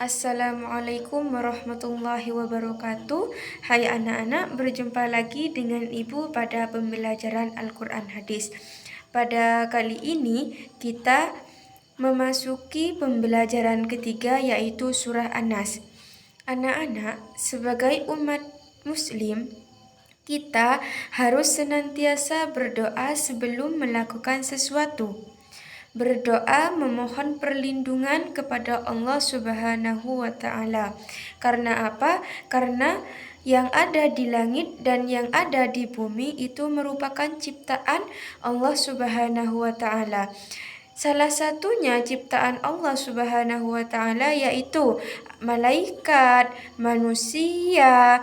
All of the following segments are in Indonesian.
Assalamualaikum warahmatullahi wabarakatuh. Hai anak-anak, berjumpa lagi dengan Ibu pada pembelajaran Al-Quran Hadis. Pada kali ini kita memasuki pembelajaran ketiga, yaitu surah An-Nas. Anak-anak, sebagai umat muslim, kita harus senantiasa berdoa sebelum melakukan sesuatu. Berdoa memohon perlindungan kepada Allah Subhanahu wa Ta'ala. Karena apa? Karena yang ada di langit dan yang ada di bumi itu merupakan ciptaan Allah Subhanahu wa Ta'ala. Salah satunya ciptaan Allah Subhanahu wa Ta'ala yaitu malaikat, manusia,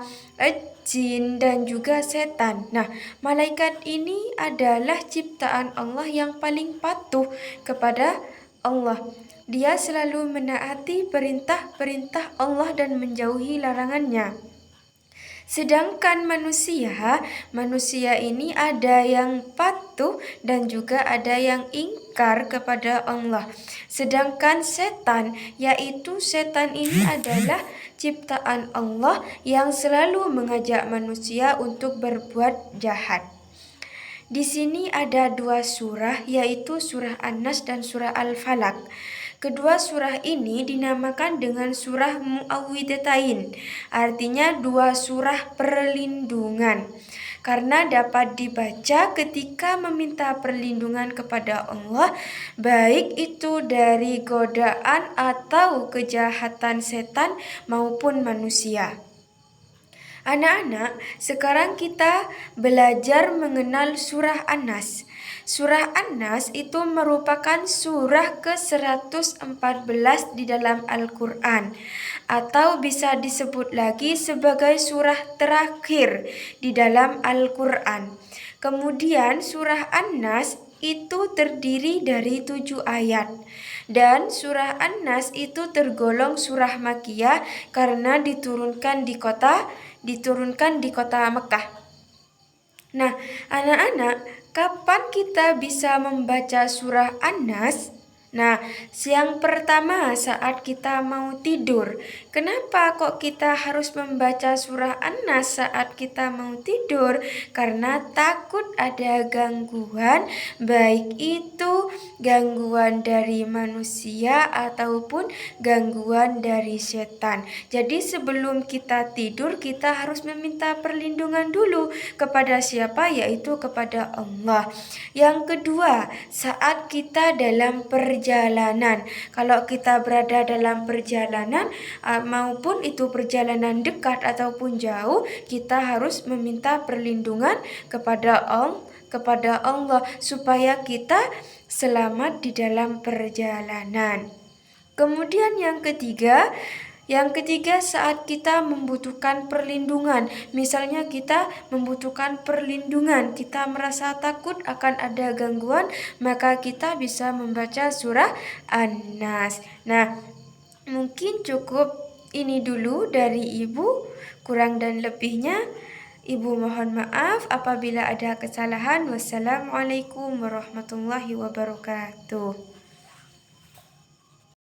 jin dan juga setan. Nah, malaikat ini adalah ciptaan Allah yang paling patuh kepada Allah. Dia selalu menaati perintah-perintah Allah dan menjauhi larangannya. Sedangkan manusia ini ada yang patuh dan juga ada yang ingkar kepada Allah. Sedangkan setan ini adalah ciptaan Allah yang selalu mengajak manusia untuk berbuat jahat. Di sini ada dua surah, yaitu surah An-Nas dan surah Al-Falaq. Kedua surah ini dinamakan dengan surah Mu'awwidhatain, artinya dua surah perlindungan, karena dapat dibaca ketika meminta perlindungan kepada Allah, baik itu dari godaan atau kejahatan setan maupun manusia. Anak-anak, sekarang kita belajar mengenal surah An-Nas. Surah An-Nas itu merupakan surah ke-114 di dalam Al-Quran, atau bisa disebut lagi sebagai surah terakhir di dalam Al-Quran. Kemudian surah An-Nas itu terdiri dari 7 ayat. Dan surah An-Nas itu tergolong surah Makkiyah karena diturunkan di kota Mekah. Nah, anak-anak, kapan kita bisa membaca surah An-Nas? Nah, yang pertama saat kita mau tidur. Kenapa kok kita harus membaca surah An-Nas saat kita mau tidur? Karena takut ada gangguan, baik itu gangguan dari manusia ataupun gangguan dari setan. Jadi sebelum kita tidur, kita harus meminta perlindungan dulu kepada siapa? Yaitu kepada Allah. Yang kedua, saat kita dalam perjalanan. Kalau kita berada dalam perjalanan, maupun itu perjalanan dekat ataupun jauh, kita harus meminta perlindungan kepada Allah supaya kita selamat di dalam perjalanan. Kemudian yang ketiga saat kita membutuhkan perlindungan. Misalnya kita membutuhkan perlindungan, kita merasa takut akan ada gangguan, maka kita bisa membaca surah An-Nas. Nah, mungkin cukup ini dulu dari Ibu. Kurang dan lebihnya Ibu mohon maaf apabila ada kesalahan. Wassalamualaikum warahmatullahi wabarakatuh.